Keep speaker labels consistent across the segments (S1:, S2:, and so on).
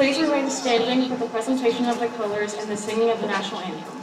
S1: Please remain standing for the presentation of the colors and the singing of the national anthem.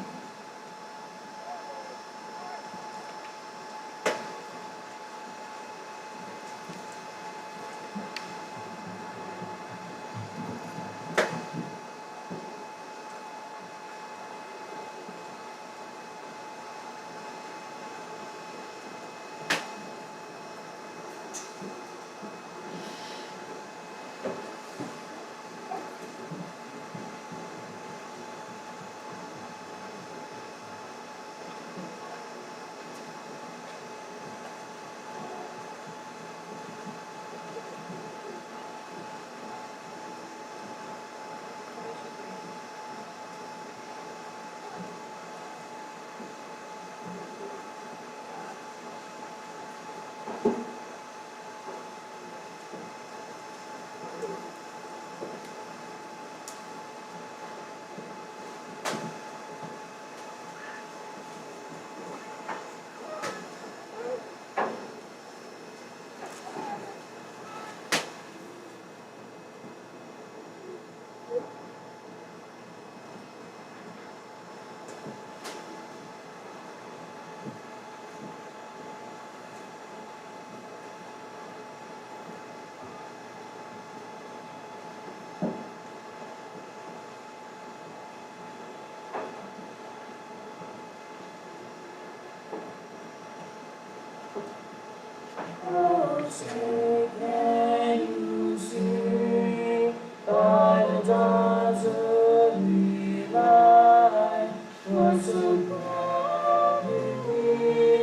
S2: Say, can you see by the dawn's early light what so proudly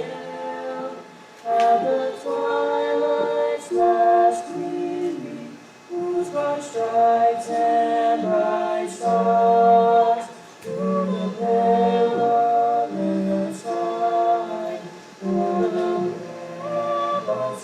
S2: hailed at the twilight's last gleaming, whose bright stripes and bright stars through the perilous fight o'er the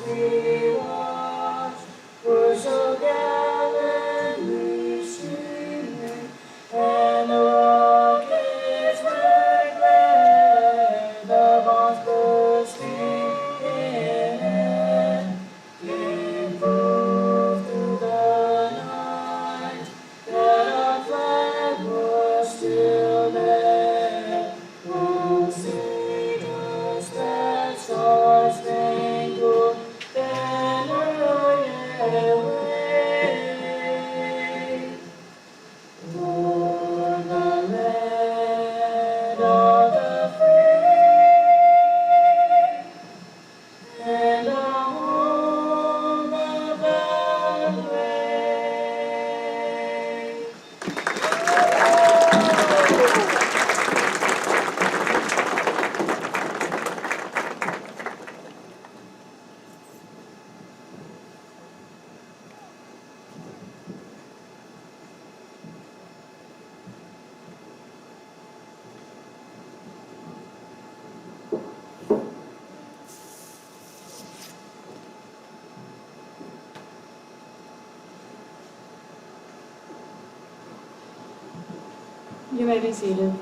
S2: we watched were so gallantly streaming, and the rockets were glad, the bombs bursting in air, gave proof through the night that our flag was still there. Oh, sing us that star-spangled banner yet wave o'er the land of the free and the home of the brave.
S1: You may be seated.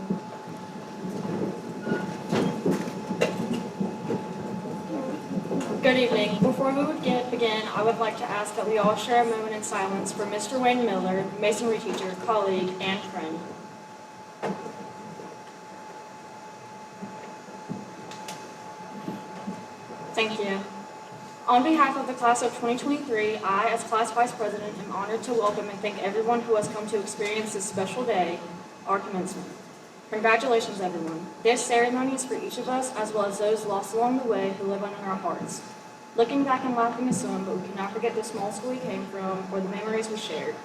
S1: Good evening. Before we would begin, I would like to ask that we all share a moment in silence for Mr. Wayne Miller, masonry teacher, colleague, and friend. Thank you. On behalf of the class of 2023, I, as class vice president, am honored to welcome and thank everyone who has come to experience this special day, our commencement. Congratulations, everyone. This ceremony is for each of us, as well as those lost along the way who live on in our hearts. Looking back and laughing is some, but we cannot forget the small school we came from or the memories we shared.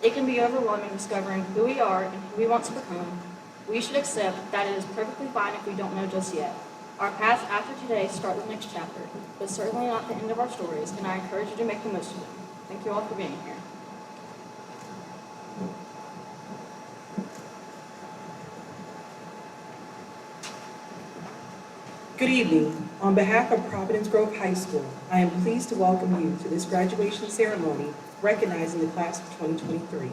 S1: It can be overwhelming discovering who we are and who we want to become. We should accept that it is perfectly fine if we don't know just yet. Our paths after today start the next chapter, but certainly not the end of our stories, and I encourage you to make the most of them. Thank you all for being here.
S3: Good evening. On behalf of Providence Grove High School, I am pleased to welcome you to this graduation ceremony recognizing the class of 2023.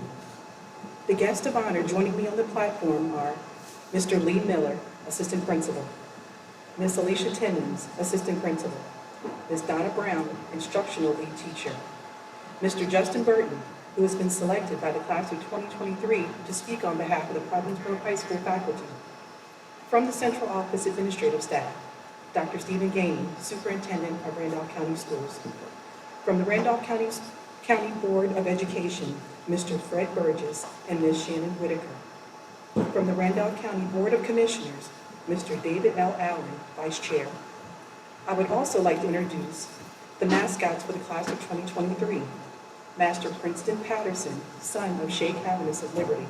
S3: The guests of honor joining me on the platform are Mr. Lee Miller, Assistant Principal, Ms. Alicia Timmons, Assistant Principal, Ms. Donna Brown, Instructional Lead Teacher, Mr. Justin Burton, who has been selected by the class of 2023 to speak on behalf of the Providence Grove High School faculty. From the Central Office Administrative Staff, Dr. Stephen Gainey, Superintendent of Randolph County Schools. From the Randolph County Board of Education, Mr. Fred Burgess and Ms. Shannon Whitaker. From the Randolph County Board of Commissioners, Mr. David L. Allen, Vice Chair. I would also like to introduce the mascots for the class of 2023. Master Princeton Patterson, son of Shea Cavaniss of Liberty.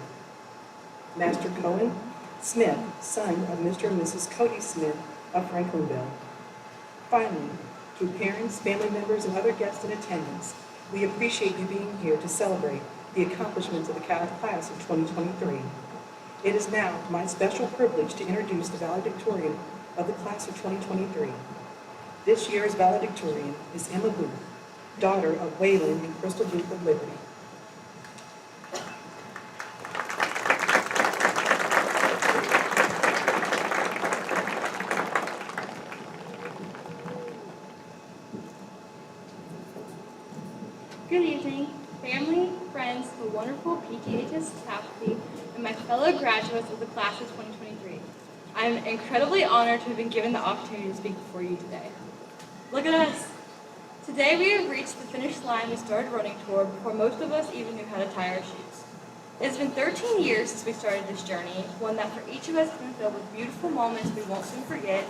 S3: Master Cohen Smith, son of Mr. and Mrs. Cody Smith of Franklinville. Finally, to parents, family members, and other guests in attendance, we appreciate you being here to celebrate the accomplishments of the class of 2023. It is now my special privilege to introduce the valedictorian of the class of 2023. This year's valedictorian is Emma Booth, daughter of Waylon and Crystal Booth of Liberty.
S1: Good evening, family, friends, the wonderful PGHS faculty, and my fellow graduates of the class of 2023. I am incredibly honored to have been given the opportunity to speak before you today. Look at us. Today we have reached the finish line we started running toward before most of us even knew how to tie our shoes. It has been 13 years since we started this journey, one that for each of us has been filled with beautiful moments we won't soon forget,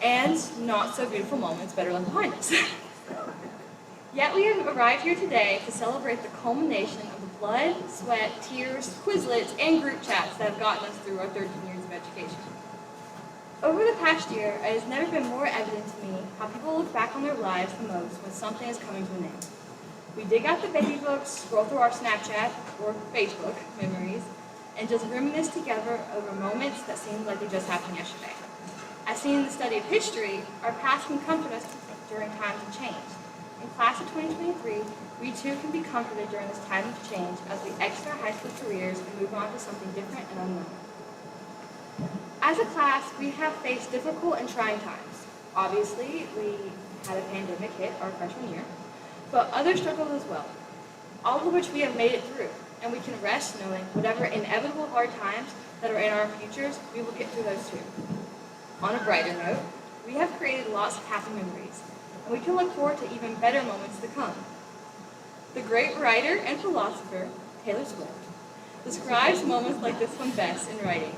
S1: and not so beautiful moments better left behind us. Yet we have arrived here today to celebrate the culmination of the blood, sweat, tears, Quizlets, and group chats that have gotten us through our 13 years of education. Over the past year, it has never been more evident to me how people look back on their lives the most when something is coming to an end. We dig out the baby books, scroll through our Snapchat or Facebook memories, and just reminisce together over moments that seemed like they just happened yesterday. As seen in the study of history, our past can comfort us during times of change. In class of 2023, we too can be comforted during this time of change as we exit our high school careers and move on to something different and unknown. As a class, we have faced difficult and trying times. Obviously, we had a pandemic hit our freshman year, but others struggled as well, all of which we have made it through, and we can rest knowing whatever inevitable hard times that are in our futures, we will get through those too. On a brighter note, we have created lots of happy memories, and we can look forward to even better moments to come. The great writer and philosopher, Taylor Swift, describes moments like this one best in writing.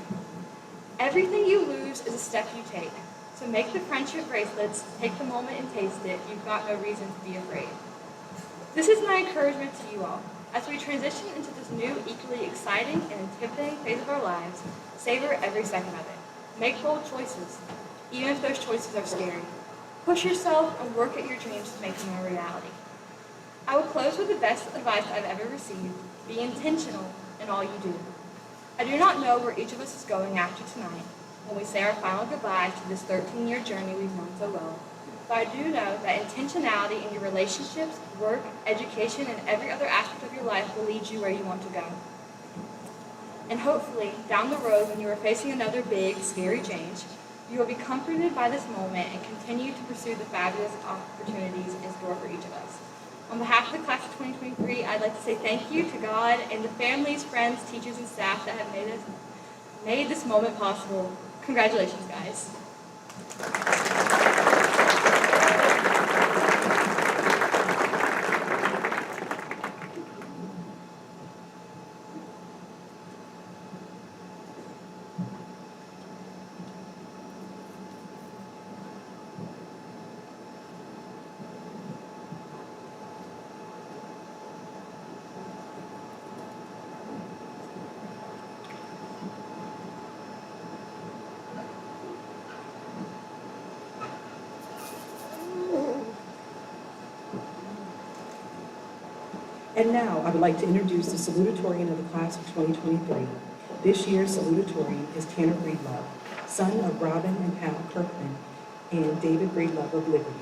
S1: Everything you lose is a step you take. So make the friendship bracelets, take the moment and taste it. You've got no reason to be afraid. This is my encouragement to you all. As we transition into this new, equally exciting and intimidating phase of our lives, savor every second of it. Make bold choices, even if those choices are scary. Push yourself and work at your dreams to make them a reality. I will close with the best advice I've ever received. Be intentional in all you do. I do not know where each of us is going after tonight when we say our final goodbyes to this 13-year journey we've known so well, but I do know that intentionality in your relationships, work, education, and every other aspect of your life will lead you where you want to go. And hopefully, down the road when you are facing another big, scary change, you will be comforted by this moment and continue to pursue the fabulous opportunities in store for each of us. On behalf of the class of 2023, I'd like to say thank you to God and the families, friends, teachers, and staff that have made this moment possible. Congratulations, guys.
S3: And now, I would like to introduce the salutatorian of the class of 2023. This year's salutatorian is Tanner Breedlove, son of Robin and Hal Kirkman and David Breedlove of Liberty.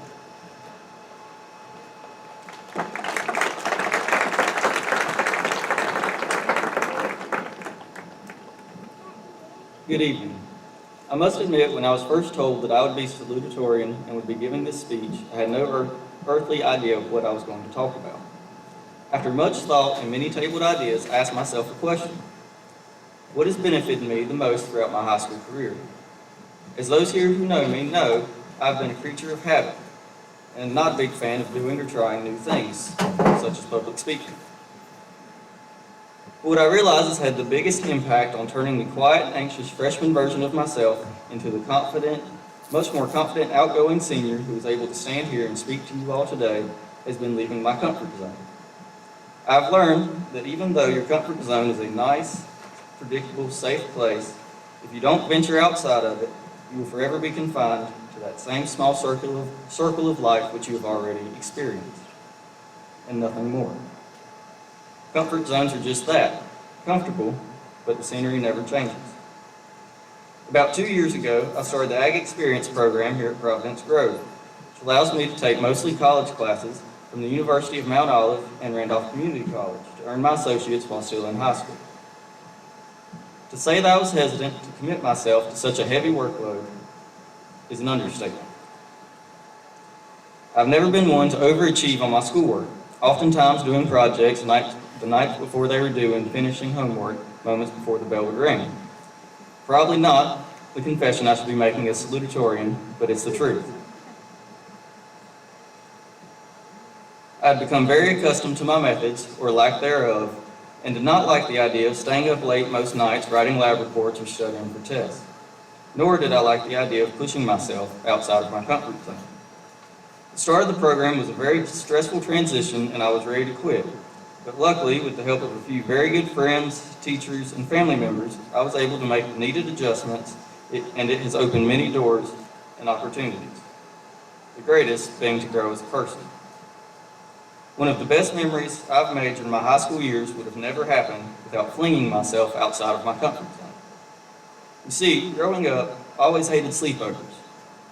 S4: Good evening. I must admit, when I was first told that I would be salutatorian and would be giving this speech, I had no earthly idea of what I was going to talk about. After much thought and many tabled ideas, I asked myself a question. What has benefited me the most throughout my high school career? As those here who know me know, I've been a creature of habit and not a big fan of doing or trying new things, such as public speaking. But what I realized has had the biggest impact on turning the quiet, anxious freshman version of myself into the confident, much more confident, outgoing senior who is able to stand here and speak to you all today has been leaving my comfort zone. I've learned that even though your comfort zone is a nice, predictable, safe place, if you don't venture outside of it, you will forever be confined to that same small circle of life which you have already experienced, and nothing more. Comfort zones are just that, comfortable, but the scenery never changes. About 2 years ago, I started the Ag Experience program here at Providence Grove, which allows me to take mostly college classes from the University of Mount Olive and Randolph Community College to earn my associates while still in high school. To say that I was hesitant to commit myself to such a heavy workload is an understatement. I've never been one to overachieve on my schoolwork, oftentimes doing projects the night before they were due and finishing homework moments before the bell would ring. Probably not the confession I should be making as salutatorian, but it's the truth. I'd become very accustomed to my methods, or lack thereof, and did not like the idea of staying up late most nights writing lab reports or studying for tests. Nor did I like the idea of pushing myself outside of my comfort zone. The start of the program was a very stressful transition and I was ready to quit. But luckily, with the help of a few very good friends, teachers, and family members, I was able to make the needed adjustments, and it has opened many doors and opportunities. The greatest being to grow as a person. One of the best memories I've made during my high school years would have never happened without flinging myself outside of my comfort zone. You see, growing up, I always hated sleepovers.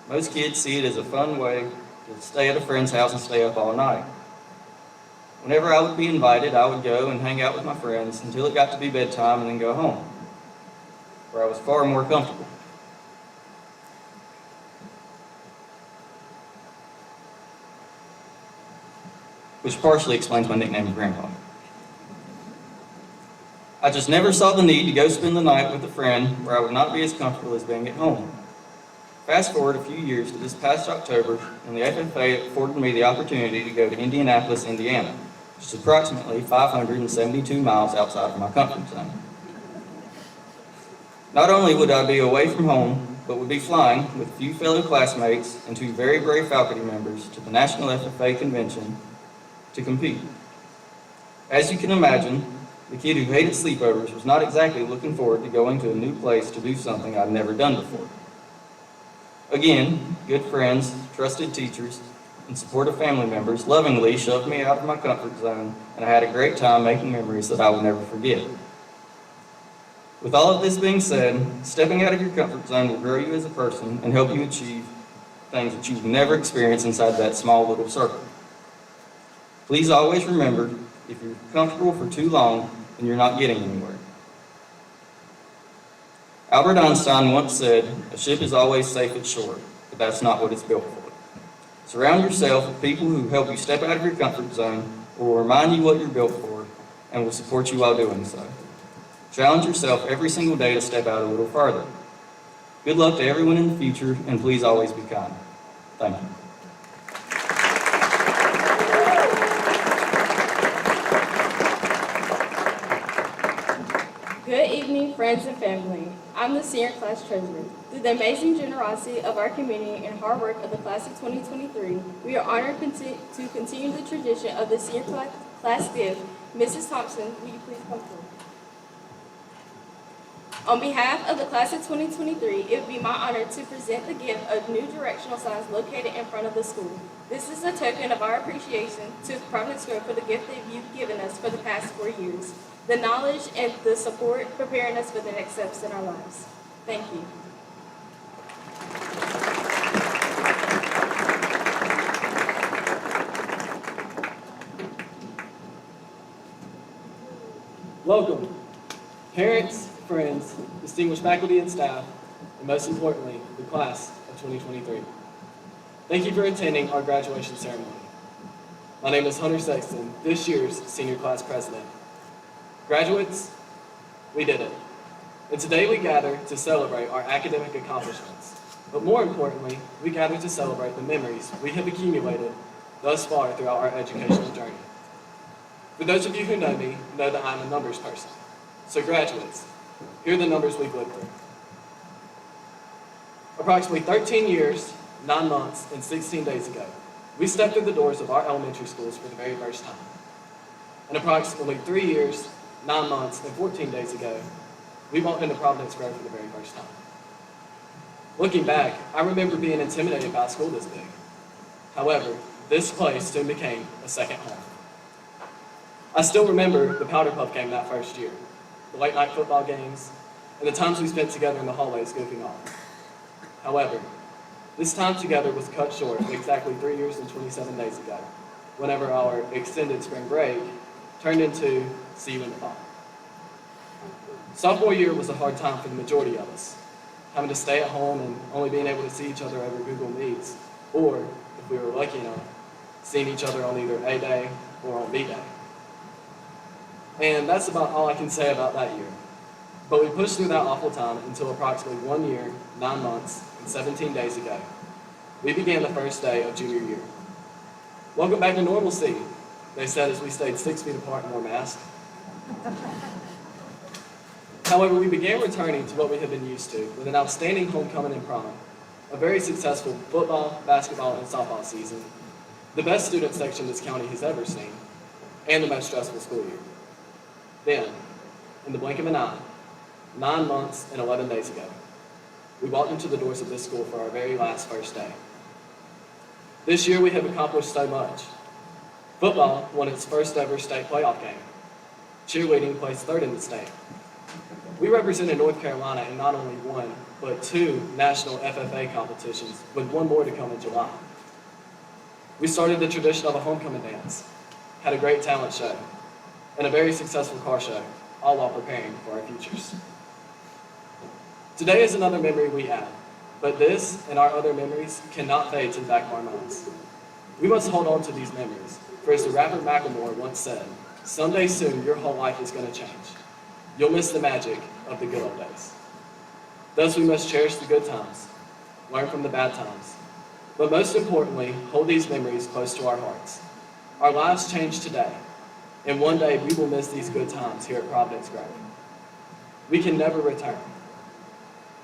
S4: Most kids see it as a fun way to stay at a friend's house and stay up all night. Whenever I would be invited, I would go and hang out with my friends until it got to be bedtime and then go home, where I was far more comfortable. Which partially explains my nickname of Grandpa. I just never saw the need to go spend the night with a friend where I would not be as comfortable as being at home. Fast forward a few years to this past October, and the FFA afforded me the opportunity to go to Indianapolis, Indiana, which is approximately 572 miles outside of my comfort zone. Not only would I be away from home, but would be flying with a few fellow classmates and 2 very brave faculty members to the National FFA Convention to compete. As you can imagine, the kid who hated sleepovers was not exactly looking forward to going to a new place to do something I'd never done before. Again, good friends, trusted teachers, and supportive family members lovingly shoved me out of my comfort zone, and I had a great time making memories that I will never forget. With all of this being said, stepping out of your comfort zone will grow you as a person and help you achieve things that you've never experienced inside that small little circle. Please always remember, if you're comfortable for too long, then you're not getting anywhere. Albert Einstein once said, "A ship is always safe at shore, but that's not what it's built for." Surround yourself with people who help you step out of your comfort zone, will remind you what you're built for, and will support you while doing so. Challenge yourself every single day to step out a little farther. Good luck to everyone in the future, and please always be kind. Thank you.
S1: Good evening, friends and family. I'm the senior class treasurer. Through the amazing generosity of our community and hard work of the class of 2023, we are honored to continue the tradition of the senior class gift. Mrs. Thompson, will you please come forward? On behalf of the class of 2023, it would be my honor to present the gift of new directional signs located in front of the school. This is a token of our appreciation to Providence Grove for the gift that you've given us for the past 4 years. The knowledge and the support preparing us for the next steps in our lives. Thank you.
S2: Welcome, parents, friends, distinguished faculty and staff, and most importantly, the class of 2023. Thank you for attending our graduation ceremony. My name is Hunter Sexton, this year's senior class president. Graduates, we did it. And today we gather to celebrate our academic accomplishments. But more importantly, we gather to celebrate the memories we have accumulated thus far throughout our educational journey. For those of you who know me, know that I'm a numbers person. So graduates, here are the numbers we've lived through. Approximately 13 years, 9 months, and 16 days ago, we stepped through the doors of our elementary schools for the very first time. And approximately 3 years, 9 months, and 14 days ago, we walked into Providence Grove for the very first time. Looking back, I remember being intimidated by a school this big. However, this place soon became a second home. I still remember the Powder Puff game that first year, the late night football games, and the times we spent together in the hallways goofing off. However, this time together was cut short exactly 3 years and 27 days ago, whenever our extended spring break turned into see you in the fall. Sophomore year was a hard time for the majority of us, having to stay at home and only being able to see each other over Google Meets, or, if we were lucky enough, seeing each other on either A Day or on B Day. And that's about all I can say about that year. But we pushed through that awful time until approximately 1 year, 9 months, and 17 days ago. We began the first day of junior year. Welcome back to normalcy, they said as we stayed 6 feet apart and wore masks. However, we began returning to what we had been used to with an outstanding homecoming and prom, a very successful football, basketball, and softball season, the best student section this county has ever seen, and the most stressful school year. Then, in the blink of an eye, 9 months and 11 days ago, we walked into the doors of this school for our very last first day. This year we have accomplished so much. Football won its first ever state playoff game. Cheerleading placed third in the state. We represented North Carolina in not only one, but 2 national FFA competitions, with 1 more to come in July. We started the tradition of a homecoming dance, had a great talent show, and a very successful car show, all while preparing for our futures. Today is another memory we have, but this and our other memories cannot fade to the back of our minds. We must hold on to these memories, for as the rapper Macklemore once said, someday soon your whole life is going to change. You'll miss the magic of the good old days. Thus we must cherish the good times, learn from the bad times, but most importantly, hold these memories close to our hearts. Our lives change today, and one day we will miss these good times here at Providence Grove. We can never return,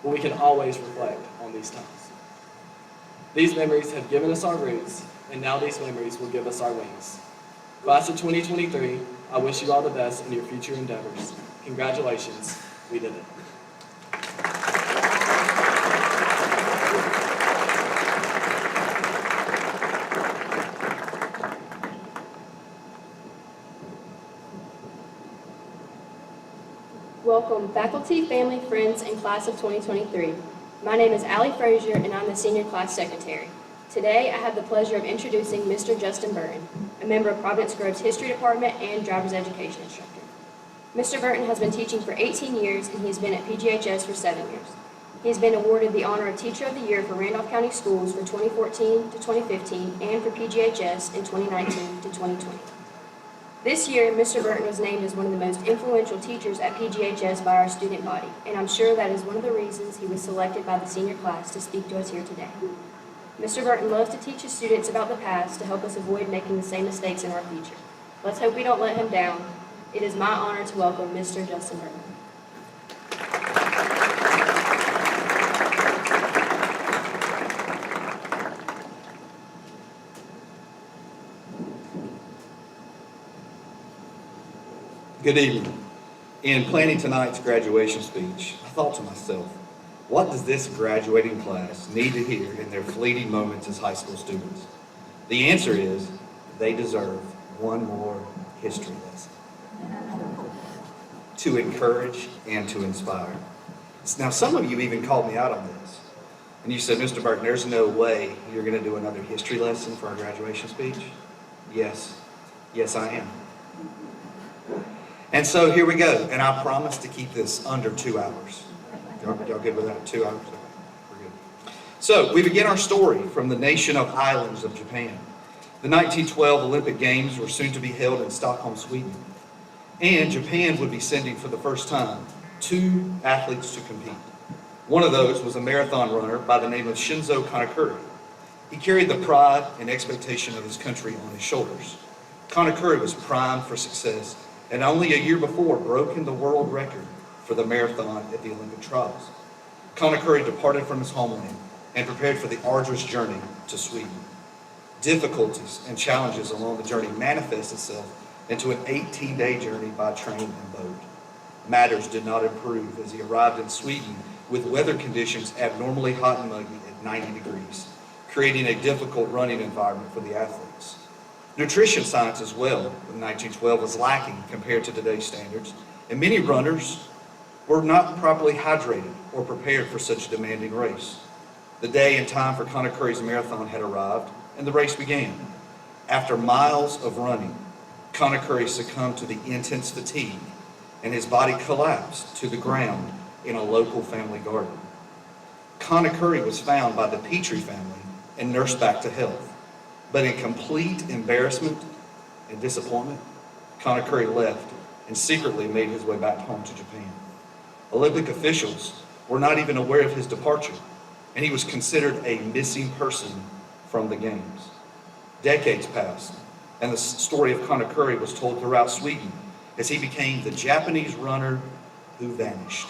S2: but we can always reflect on these times. These memories have given us our roots, and now these memories will give us our wings. Class of 2023, I wish you all the best in your future endeavors. Congratulations, we did it.
S5: Welcome, faculty, family, friends, and class of 2023. My name is Allie Frazier, and I'm the senior class secretary. Today, I have the pleasure of introducing Mr. Justin Burton, a member of Providence Grove's History Department and Driver's Education Instructor. Mr. Burton has been teaching for 18 years, and he has been at PGHS for 7 years. He has been awarded the honor of Teacher of the Year for Randolph County Schools for 2014 to 2015 and for PGHS in 2019 to 2020. This year, Mr. Burton was named as one of the most influential teachers at PGHS by our student body, and I'm sure that is one of the reasons he was selected by the senior class to speak to us here today. Mr. Burton loves to teach his students about the past to help us avoid making the same mistakes in our future. Let's hope we don't let him down. It is my honor to welcome Mr. Justin Burton.
S6: Good evening. In planning tonight's graduation speech, I thought to myself, what does this graduating class need to hear in their fleeting moments as high school students? The answer is, they deserve one more history lesson to encourage and to inspire. Now, some of you even called me out on this, and you said, Mr. Burton, there's no way you're going to do another history lesson for our graduation speech. Yes, I am. And so here we go, and I promise to keep this under 2 hours. Y'all good with that? 2 hours? We're good. So we begin our story from the nation of islands of Japan. The 1912 Olympic Games were soon to be held in Stockholm, Sweden, and Japan would be sending for the first time 2 athletes to compete. One of those was a marathon runner by the name of Shinzo Kanekuri. He carried the pride and expectation of his country on his shoulders. Kanekuri was primed for success and only a year before broken the world record for the marathon at the Olympic trials. Kanekuri departed from his homeland and prepared for the arduous journey to Sweden. Difficulties and challenges along the journey manifest itself into an 18-day journey by train and boat. Matters did not improve as he arrived in Sweden with weather conditions abnormally hot and muggy at 90 degrees, creating a difficult running environment for the athletes. Nutrition science as well in 1912 was lacking compared to today's standards, and many runners were not properly hydrated or prepared for such a demanding race. The day and time for Kanekuri's marathon had arrived, and the race began. After miles of running, Kanekuri succumbed to the intense fatigue, and his body collapsed to the ground in a local family garden. Kanekuri was found by the Petrie family and nursed back to health. But in complete embarrassment and disappointment, Kanekuri left and secretly made his way back home to Japan. Olympic officials were not even aware of his departure, and he was considered a missing person from the Games. Decades passed, and the story of Kanekuri was told throughout Sweden as he became the Japanese runner who vanished.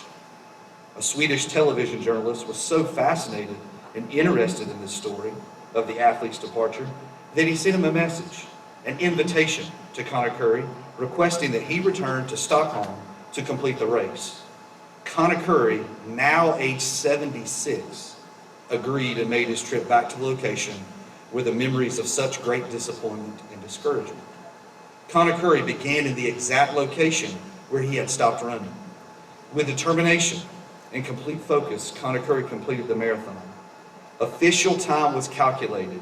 S6: A Swedish television journalist was so fascinated and interested in this story of the athlete's departure that he sent him a message, an invitation to Kanekuri, requesting that he return to Stockholm to complete the race. Kanekuri, now age 76, agreed and made his trip back to the location with the memories of such great disappointment and discouragement. Kanekuri began in the exact location where he had stopped running. With determination and complete focus, Kanekuri completed the marathon. Official time was calculated,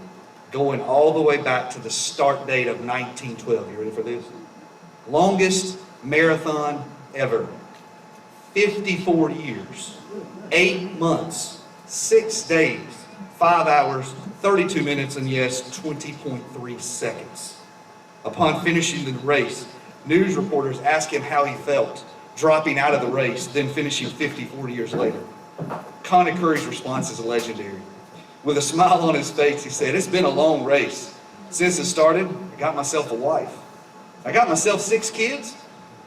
S6: going all the way back to the start date of 1912. You ready for this? Longest marathon ever. 54 years, 8 months, 6 days, 5 hours, 32 minutes, and yes, 20.3 seconds. Upon finishing the race, news reporters asked him how he felt, dropping out of the race, then finishing 54 years later. Kanekuri's response is legendary. With a smile on his face, he said, "It's been a long race. Since it started, I got myself a wife. I got myself 6 kids.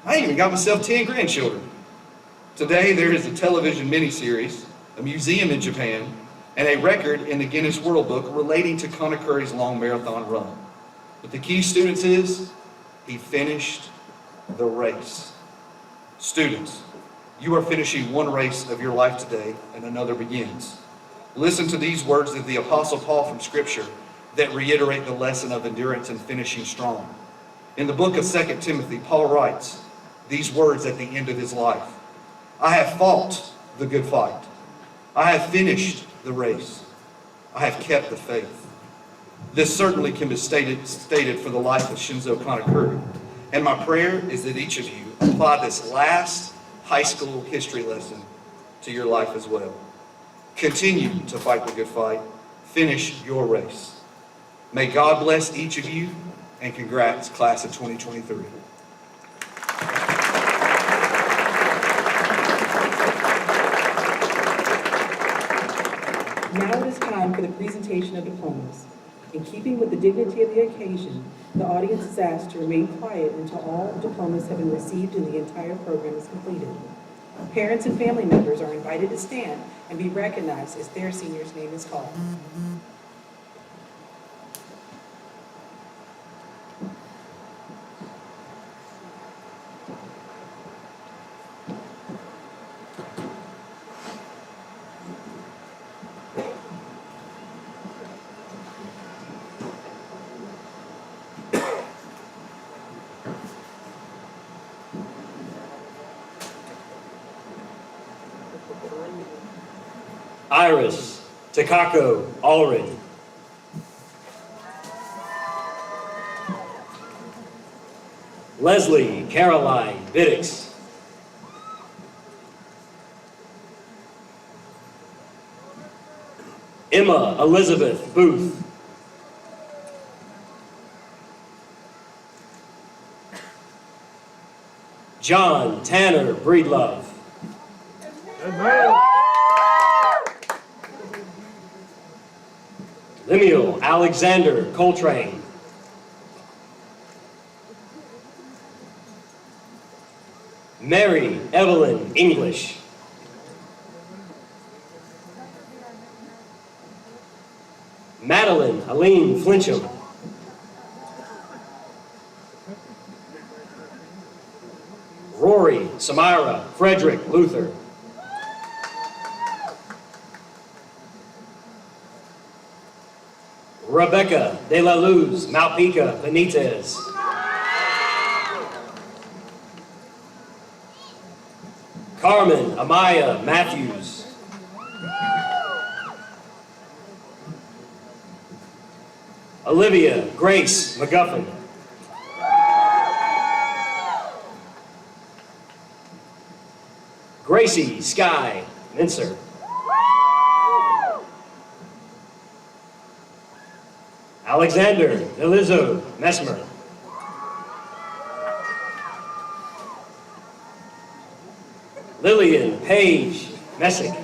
S6: I even got myself 10 grandchildren." Today, there is a television miniseries, a museum in Japan, and a record in the Guinness World Book relating to Kanekuri's long marathon run. But the key, students, is he finished the race. Students, you are finishing one race of your life today, and another begins. Listen to these words of the Apostle Paul from Scripture that reiterate the lesson of endurance and finishing strong. In the book of 2 Timothy, Paul writes these words at the end of his life: "I have fought the good fight. I have finished the race. I have kept the faith." This certainly can be stated for the life of Shinzo Kanekuri. And my prayer is that each of you apply this last high school history lesson to your life as well. Continue to fight the good fight. Finish your race. May God bless each of you, and congrats, class of 2023.
S3: Now it is time for the presentation of diplomas. In keeping with the dignity of the occasion, the audience is asked to remain quiet until all diplomas have been received and the entire program is completed. Parents and family members are invited to stand and be recognized as their senior's name is called.
S7: Iris Takako Allred. Leslie Caroline Biddix. Emma Elizabeth Booth. John Tanner Breedlove. Lemuel Alexander Coltrane. Mary Evelyn English. Madeline Aline Flincham. Rory Samira Frederick Luther. Rebecca De La Luz Malpica Benitez. Carmen Amaya Matthews. Olivia Grace McGuffin. Gracie Sky Mincer. Alexander Elizo Mesmer. Lillian Page Messick.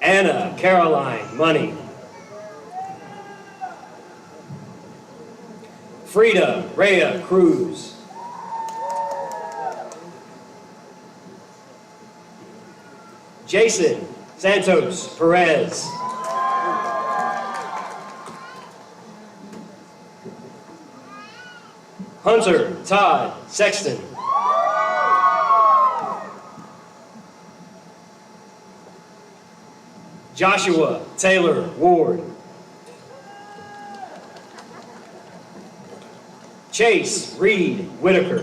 S7: Anna Caroline Money. Frida Rhea Cruz. Jason Santos Perez. Hunter Todd Sexton. Joshua Taylor Ward. Chase Reed Whitaker.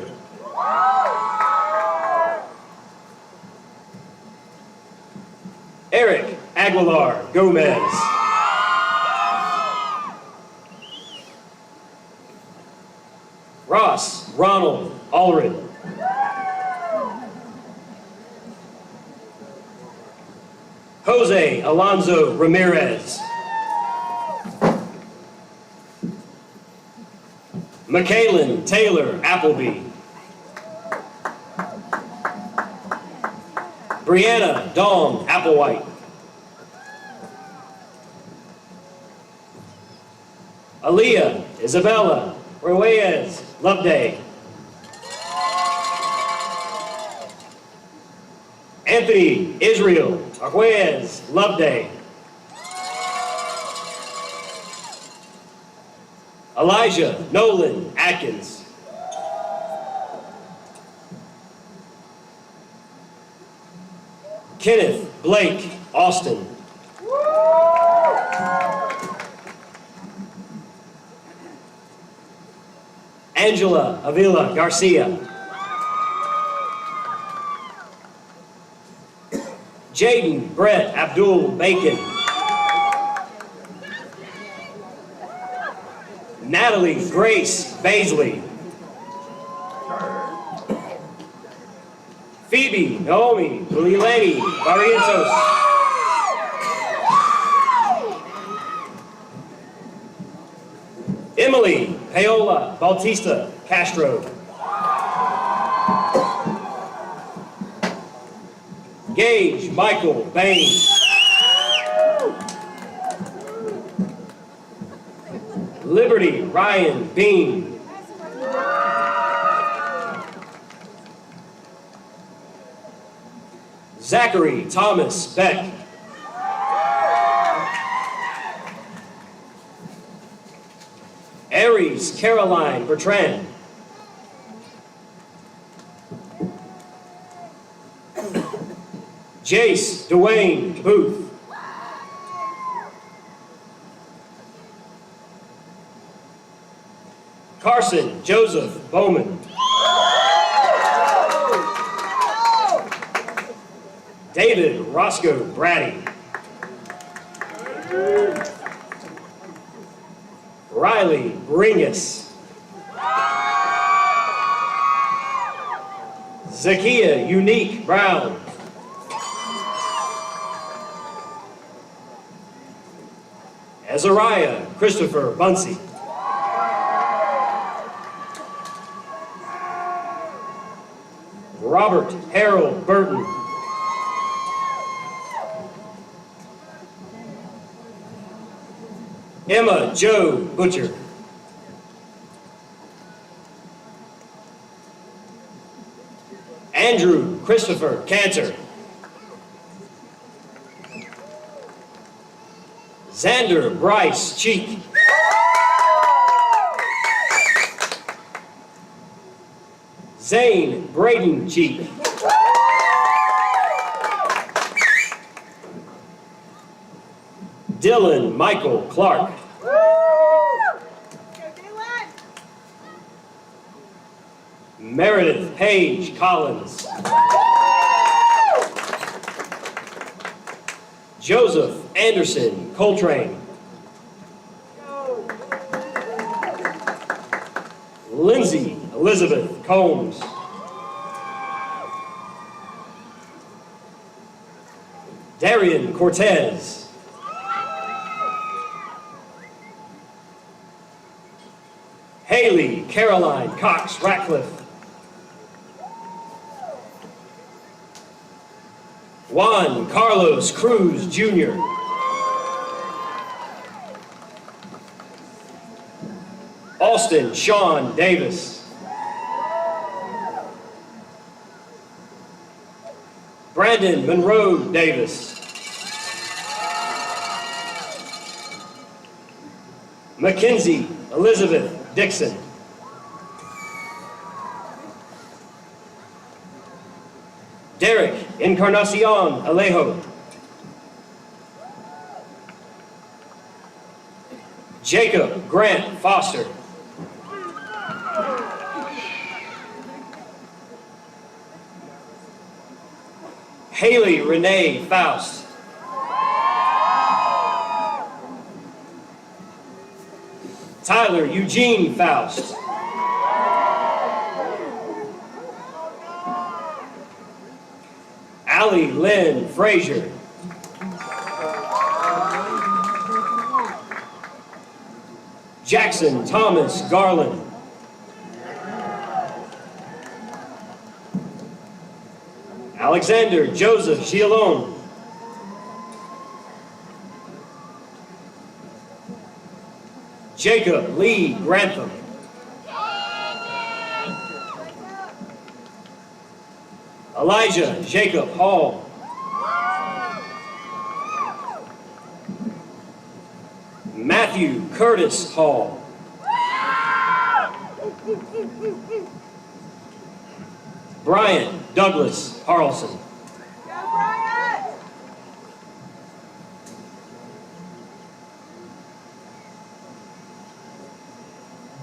S7: Eric Aguilar Gomez. Ross Ronald Allred. Jose Alonzo Ramirez. Michaelin Taylor Appleby. Brianna Dawn Applewhite. Aaliyah Isabella Ruiz Loveday. Anthony Israel Arguez Loveday. Elijah Nolan Atkins. Kenneth Blake Austin. Angela Avila Garcia. Jaden Brett Abdul Bacon. Natalie Grace Baisley. Phoebe Naomi Lilani Barrientos. Emily Paola Bautista Castro. Gage Michael Bain. Liberty Ryan Bean. Zachary Thomas Beck. Aries Caroline Bertrand. Jace Dwayne Booth. Carson Joseph Bowman. David Roscoe Brady. Riley Bringus. Zakia Unique Brown. Azariah Christopher Bunsey. Robert Harold Burton. Emma Jo Butcher. Andrew Christopher Cantor. Xander Bryce Cheek. Zane Braden Cheek. Dylan Michael Clark. Meredith Paige Collins. Joseph Anderson Coltrane. Lindsay Elizabeth Combs. Darian Cortez. Haley Caroline Cox Ratcliffe. Juan Carlos Cruz Jr. Austin Sean Davis. Brandon Monroe Davis. Mackenzie Elizabeth Dixon. Derek Encarnacion Alejo. Jacob Grant Foster. Haley Renee Faust. Tyler Eugene Faust. Allie Lynn Frazier. Jackson Thomas Garland. Alexander Joseph Gialone. Jacob Lee Grantham. Elijah Jacob Hall. Matthew Curtis Hall. Brian Douglas Harrelson.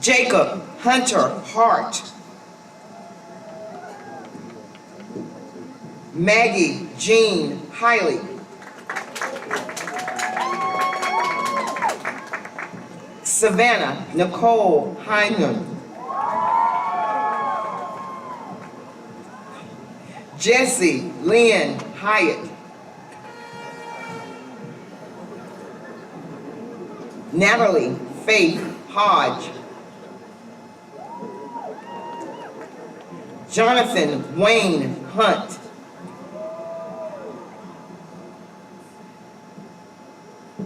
S8: Jacob Hunter Hart. Maggie Jean Hiley. Savannah Nicole Hyman. Jesse Lynn Hyatt. Natalie Faith Hodge. Jonathan Wayne Hunt.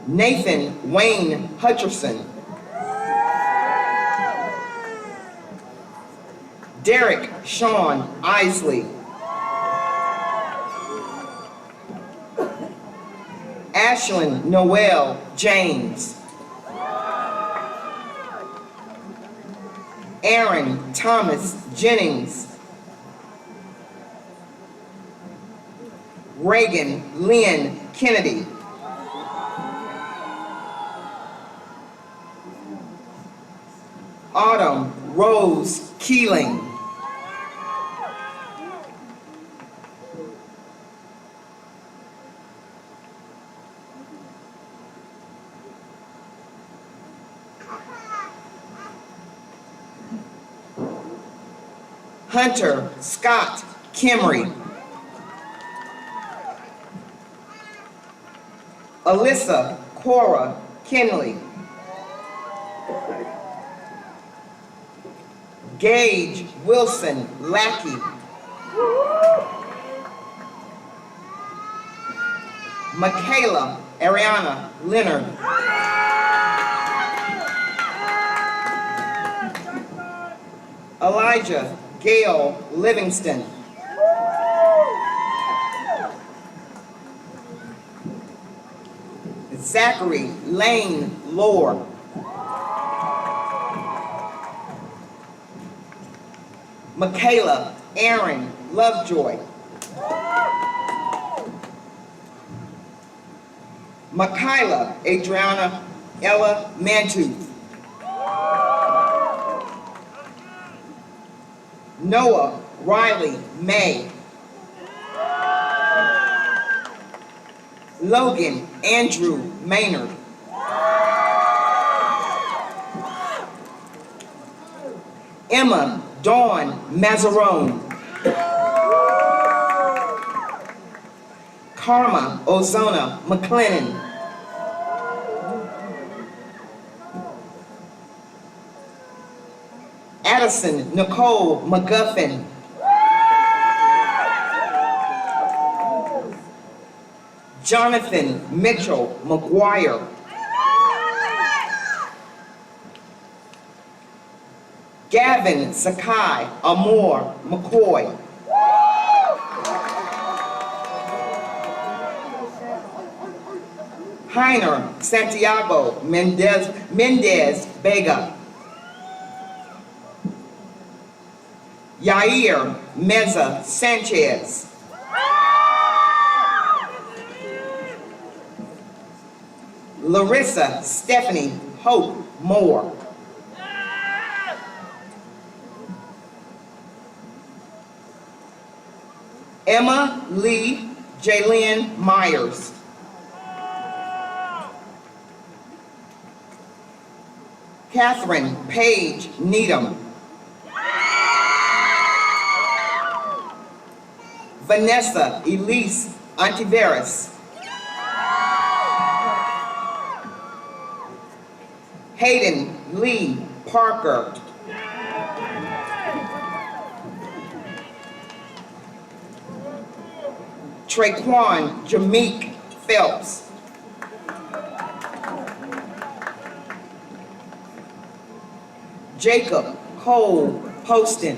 S8: Nathan Wayne Hutcherson. Derek Sean Isley. Ashlyn Noel James. Aaron Thomas Jennings. Reagan Lynn Kennedy. Autumn Rose Keeling. Hunter Scott Kimry. Alyssa Cora Kinley. Gage Wilson Lackey. Michaela Ariana Leonard. Elijah Gail Livingston. Zachary Lane Lore. Michaela Aaron Lovejoy. Michaela Adriana Ella Mantu. Noah Riley May. Logan Andrew Maynard. Emma Dawn Mazzarone. Karma Ozona McLennan. Addison Nicole McGuffin. Jonathan Mitchell McGuire. Gavin Sakai Amor McCoy. Heiner Santiago Mendez Vega. Yair Meza Sanchez. Larissa Stephanie Hope Moore. Emma Lee Jaylyn Myers. Catherine Paige Needham. Vanessa Elise Antiveros. Hayden Lee Parker. Traquan Jameek Phelps. Jacob Cole Poston.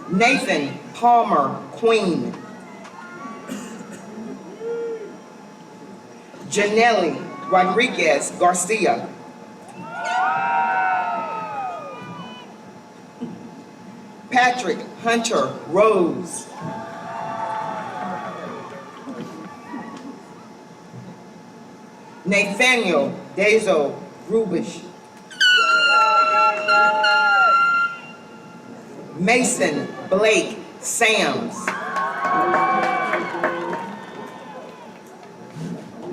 S8: Nathan Palmer Queen. Janelle Rodriguez Garcia. Patrick Hunter Rose. Nathaniel Dezo Rubish. Mason Blake Sams.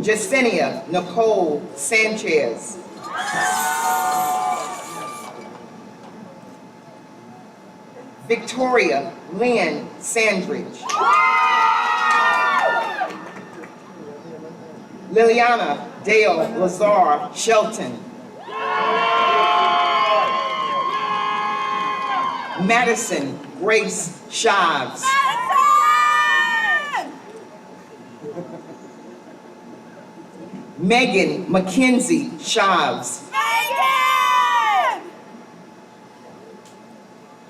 S8: Jasenia Nicole Sanchez. Victoria Lynn Sandridge. Liliana Dale Lazar Shelton. Madison Grace Shives. Megan Mackenzie Shives.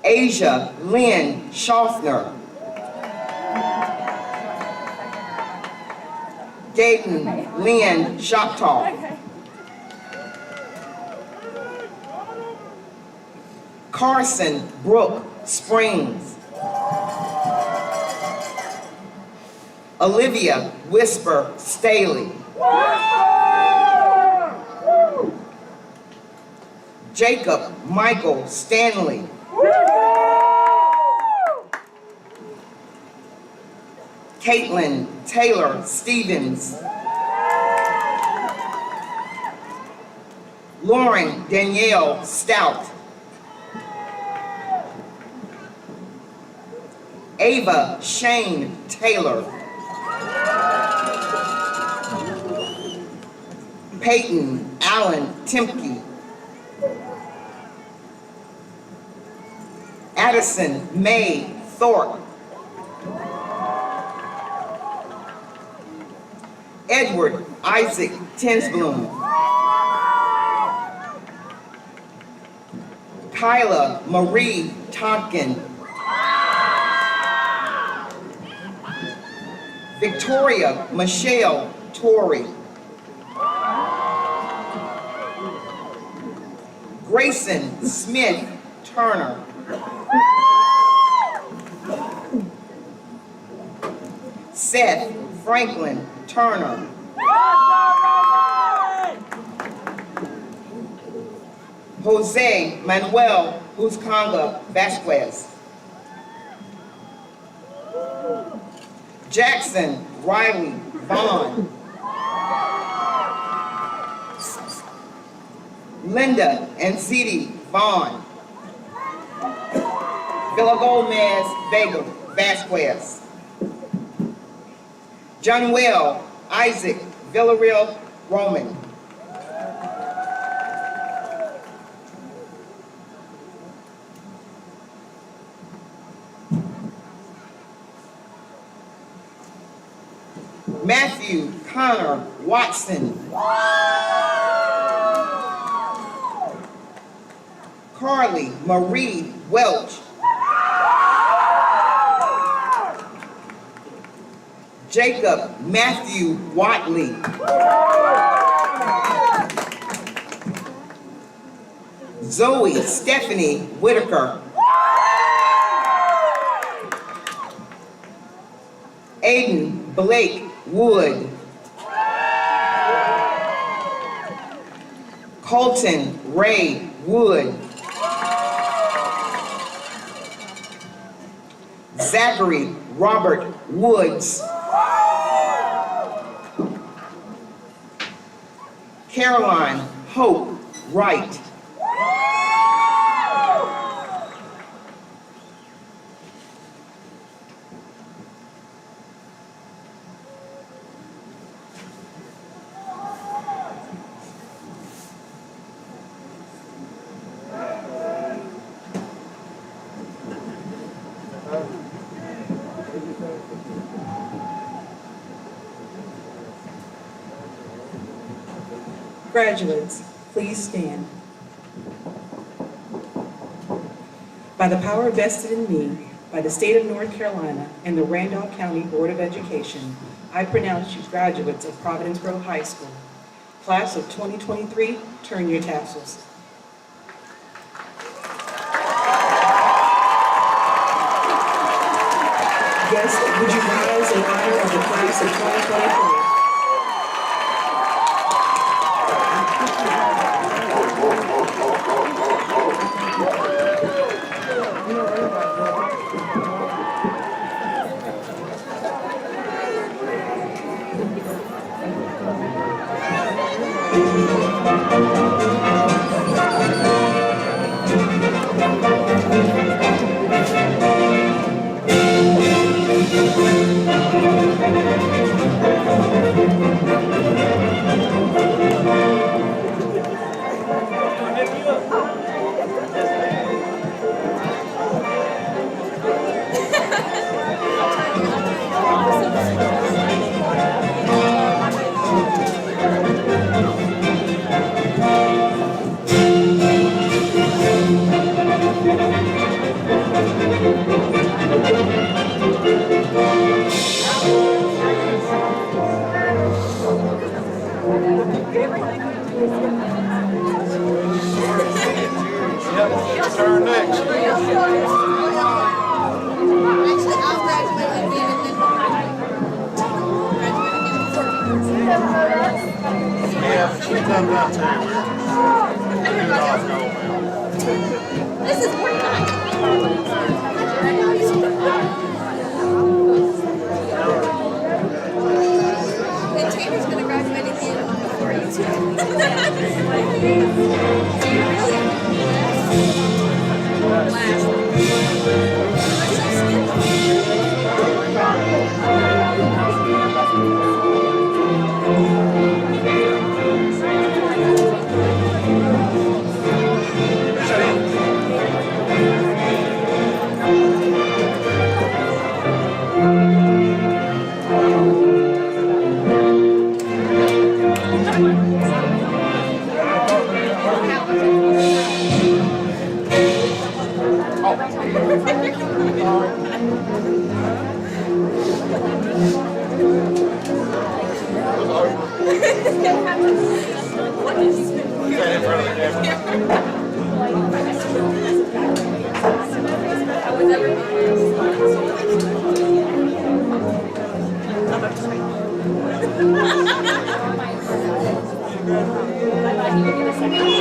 S8: Asia Lynn Schaffner. Dayton Lynn Shoptalk. Carson Brooke Springs. Olivia Whisper Staley. Jacob Michael Stanley. Caitlin Taylor Stevens. Lauren Danielle Stout. Ava Shane Taylor. Peyton Allen Timke. Addison May Thorpe. Edward Isaac Tinsbloom. Kyla Marie Tonkin. Victoria Michelle Torrey. Grayson Smith Turner. Seth Franklin Turner. Jose Manuel Huzcanga Vasquez. Jackson Riley Vaughn. Linda and Ziti Vaughn. Villa Gomez Vega Vasquez. Jonuel Isaac Villarreal Roman. Matthew Connor Watson. Carly Marie Welch. Jacob Matthew Watley. Zoe Stephanie Whitaker. Aiden Blake Wood. Colton Ray Wood. Zachary Robert Woods. Caroline Hope Wright.
S3: Graduates, please stand. By the power vested in me by the state of North Carolina and the Randolph County Board of Education, I pronounce you graduates of Providence Grove High School. Class of 2023, turn your tassels. Guests, would you rise in honor of the class of 2023?
S9: Turn next. Yeah, she's coming out too.
S5: This is pretty nice. And Taylor's gonna graduate again before you
S9: Stand in front of the camera.
S5: He would be the second.